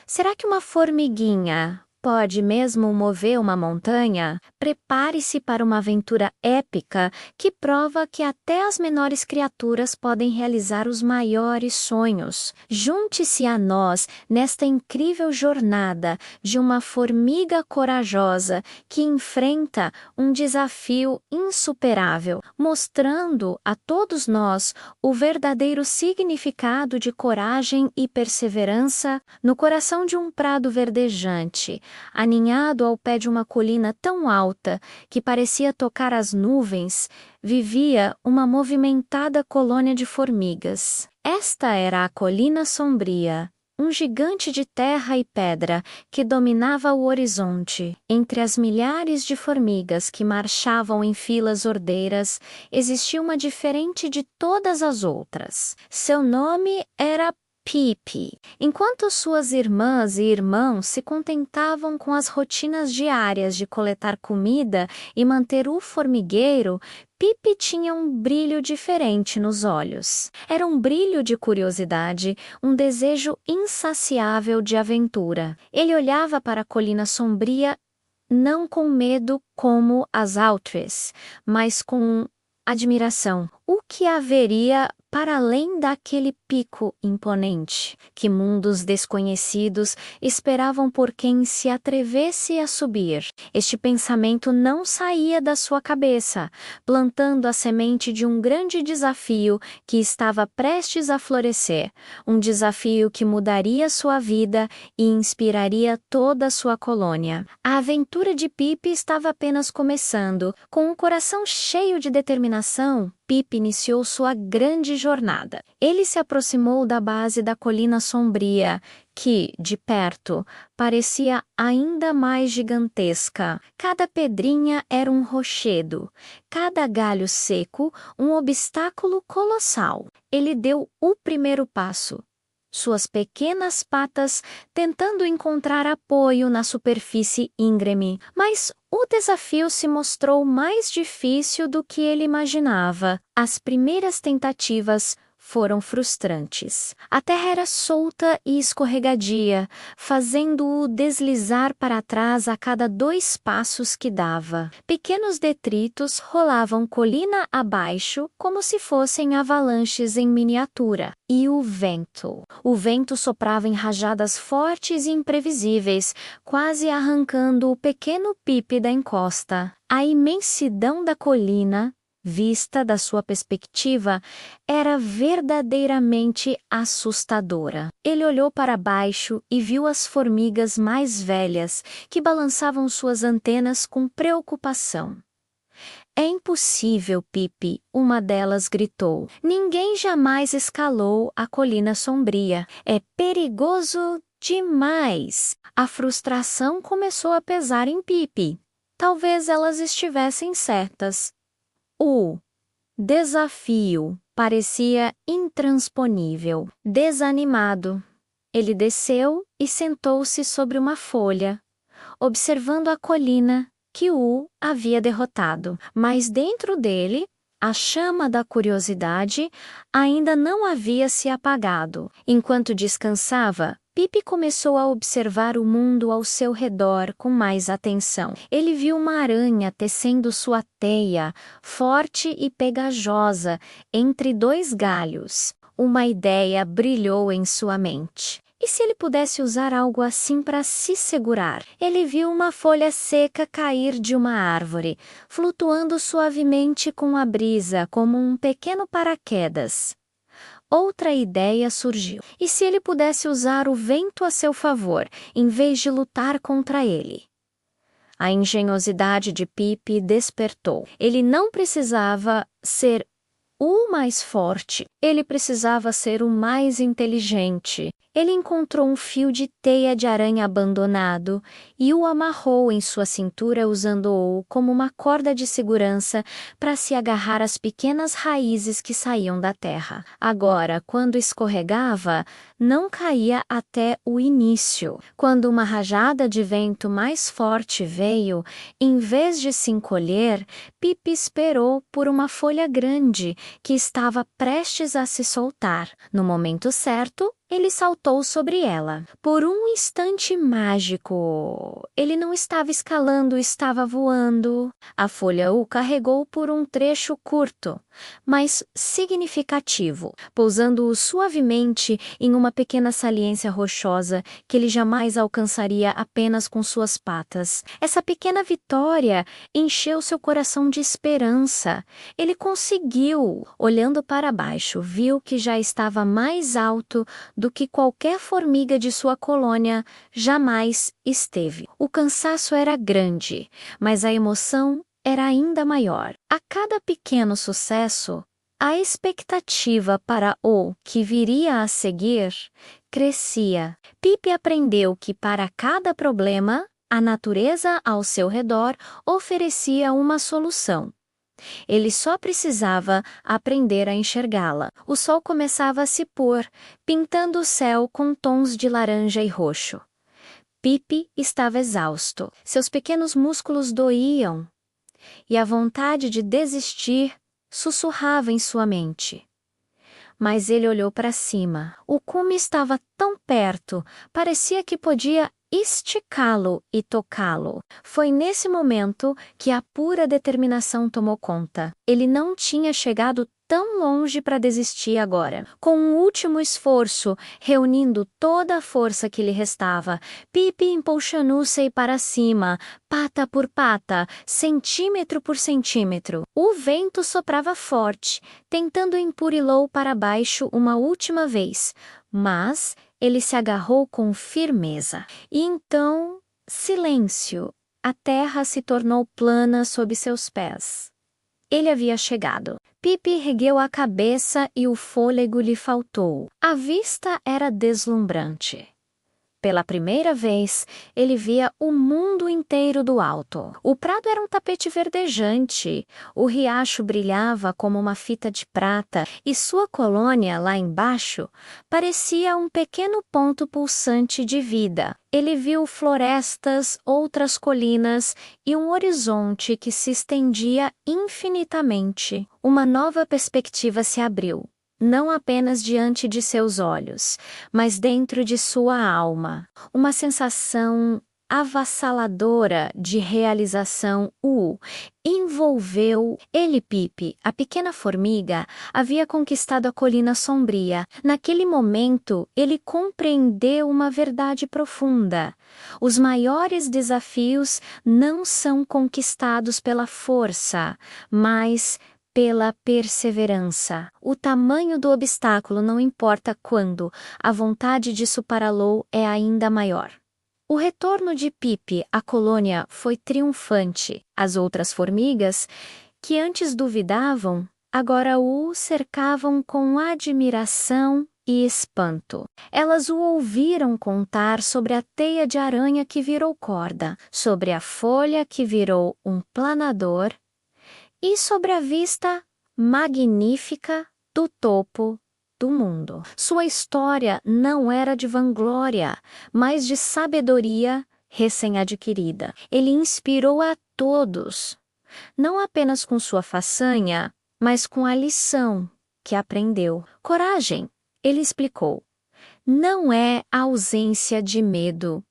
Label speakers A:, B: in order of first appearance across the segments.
A: Será que uma formiguinha pode mesmo mover uma montanha? Prepare-se para uma aventura épica que prova que até as menores criaturas podem realizar os maiores sonhos. Junte-se a nós nesta incrível jornada de uma formiga corajosa que enfrenta um desafio insuperável, mostrando a todos nós o verdadeiro significado de coragem e perseverança no coração de um prado verdejante, aninhado ao pé de uma colina tão alta que parecia tocar as nuvens, vivia uma movimentada colônia de formigas. Esta era a Colina Sombria, um gigante de terra e pedra que dominava o horizonte. Entre as milhares de formigas que marchavam em filas ordeiras, existia uma diferente de todas as outras. Seu nome era Pipi. Enquanto suas irmãs e irmãos se contentavam com as rotinas diárias de coletar comida e manter o formigueiro, Pipi tinha um brilho diferente nos olhos. Era um brilho de curiosidade, um desejo insaciável de aventura. Ele olhava para a colina sombria não com medo como as outras, mas com admiração. O que haveria para além daquele pico imponente? Que mundos desconhecidos esperavam por quem se atrevesse a subir? Este pensamento não saía da sua cabeça, plantando a semente de um grande desafio que estava prestes a florescer, um desafio que mudaria sua vida e inspiraria toda a sua colônia. A aventura de Pipi estava apenas começando. Com um coração cheio de determinação, Pipi iniciou sua grande jornada. Ele se aproximou da base da colina sombria, que, de perto, parecia ainda mais gigantesca. Cada pedrinha era um rochedo, cada galho seco um obstáculo colossal. Ele deu o primeiro passo, suas pequenas patas tentando encontrar apoio na superfície íngreme, mas o desafio se mostrou mais difícil do que ele imaginava. As primeiras tentativas foram frustrantes. A terra era solta e escorregadia, fazendo-o deslizar para trás a cada 2 passos que dava. Pequenos detritos rolavam colina abaixo como se fossem avalanches em miniatura. E o vento. O vento soprava em rajadas fortes e imprevisíveis, quase arrancando o pequeno Pipi da encosta. A imensidão da colina, vista da sua perspectiva, era verdadeiramente assustadora. Ele olhou para baixo e viu as formigas mais velhas, que balançavam suas antenas com preocupação. "É impossível, Pipi", uma delas gritou. "Ninguém jamais escalou a colina sombria. É perigoso demais." A frustração começou a pesar em Pipi. Talvez elas estivessem certas. O desafio parecia intransponível. Desanimado, ele desceu e sentou-se sobre uma folha, observando a colina que o havia derrotado. Mas dentro dele, a chama da curiosidade ainda não havia se apagado. Enquanto descansava, Pipi começou a observar o mundo ao seu redor com mais atenção. Ele viu uma aranha tecendo sua teia, forte e pegajosa, entre 2 galhos. Uma ideia brilhou em sua mente. E se ele pudesse usar algo assim para se segurar? Ele viu uma folha seca cair de uma árvore, flutuando suavemente com a brisa como um pequeno paraquedas. Outra ideia surgiu. E se ele pudesse usar o vento a seu favor, em vez de lutar contra ele? A engenhosidade de Pipi despertou. Ele não precisava ser o mais forte, ele precisava ser o mais inteligente. Ele encontrou um fio de teia de aranha abandonado e o amarrou em sua cintura, usando-o como uma corda de segurança para se agarrar às pequenas raízes que saíam da terra. Agora, quando escorregava, não caía até o início. Quando uma rajada de vento mais forte veio, em vez de se encolher, Pipi esperou por uma folha grande que estava prestes a se soltar. No momento certo, Ele saltou sobre ela. Por um instante mágico, ele não estava escalando, estava voando. A folha o carregou por um trecho curto, mas significativo, pousando-o suavemente em uma pequena saliência rochosa que ele jamais alcançaria apenas com suas patas. Essa pequena vitória encheu seu coração de esperança. Ele conseguiu. Olhando para baixo, viu que já estava mais alto do que qualquer formiga de sua colônia jamais esteve. O cansaço era grande, mas a emoção era ainda maior. A cada pequeno sucesso, a expectativa para o que viria a seguir crescia. Pip aprendeu que para cada problema, a natureza ao seu redor oferecia uma solução. Ele só precisava aprender a enxergá-la. O sol começava a se pôr, pintando o céu com tons de laranja e roxo. Pip estava exausto. Seus pequenos músculos doíam, e a vontade de desistir sussurrava em sua mente. Mas ele olhou para cima. O cume estava tão perto, parecia que podia esticá-lo e tocá-lo. Foi nesse momento que a pura determinação tomou conta. Ele não tinha chegado tão longe para desistir agora. Com um último esforço, reunindo toda a força que lhe restava, Pip empolchou-se para cima, pata por pata, centímetro por centímetro. O vento soprava forte, tentando empurrá-lo para baixo uma última vez, mas ele se agarrou com firmeza. E então, silêncio. A terra se tornou plana sob seus pés. Ele havia chegado. Pip ergueu a cabeça e o fôlego lhe faltou. A vista era deslumbrante. Pela primeira vez, ele via o mundo inteiro do alto. O prado era um tapete verdejante, o riacho brilhava como uma fita de prata e sua colônia, lá embaixo, parecia um pequeno ponto pulsante de vida. Ele viu florestas, outras colinas e um horizonte que se estendia infinitamente. Uma nova perspectiva se abriu. Não apenas diante de seus olhos, mas dentro de sua alma. Uma sensação avassaladora de realização o envolveu. Ele, Pip, a pequena formiga, havia conquistado a colina sombria. Naquele momento, ele compreendeu uma verdade profunda. Os maiores desafios não são conquistados pela força, mas pela perseverança. O tamanho do obstáculo não importa quando a vontade de superá-lo é ainda maior. O retorno de Pip à colônia foi triunfante. As outras formigas, que antes duvidavam, agora o cercavam com admiração e espanto. Elas o ouviram contar sobre a teia de aranha que virou corda, sobre a folha que virou um planador, e sobre a vista magnífica do topo do mundo. Sua história não era de vanglória, mas de sabedoria recém-adquirida. Ele inspirou a todos, não apenas com sua façanha, mas com a lição que aprendeu. Coragem, ele explicou, não é a ausência de medo.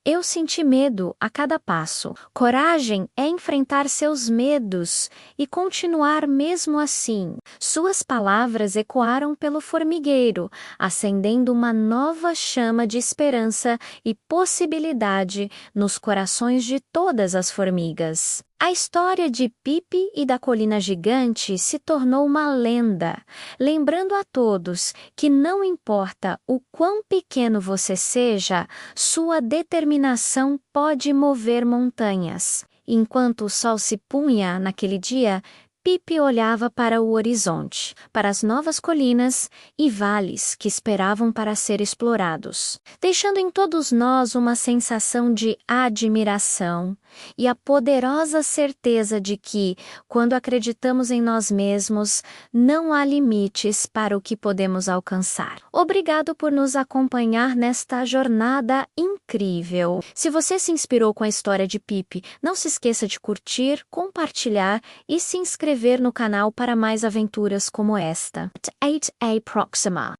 A: Eu senti medo a cada passo. Coragem é enfrentar seus medos e continuar mesmo assim. Suas palavras ecoaram pelo formigueiro, acendendo uma nova chama de esperança e possibilidade nos corações de todas as formigas. A história de Pip e da colina gigante se tornou uma lenda, lembrando a todos que não importa o quão pequeno você seja, sua determinação pode mover montanhas. Enquanto o sol se punha naquele dia, Pip olhava para o horizonte, para as novas colinas e vales que esperavam para ser explorados, deixando em todos nós uma sensação de admiração e a poderosa certeza de que, quando acreditamos em nós mesmos, não há limites para o que podemos alcançar. Obrigado por nos acompanhar nesta jornada incrível. Se você se inspirou com a história de Pip, não se esqueça de curtir, compartilhar e se inscrever no canal para mais aventuras como esta. 8A Proxima.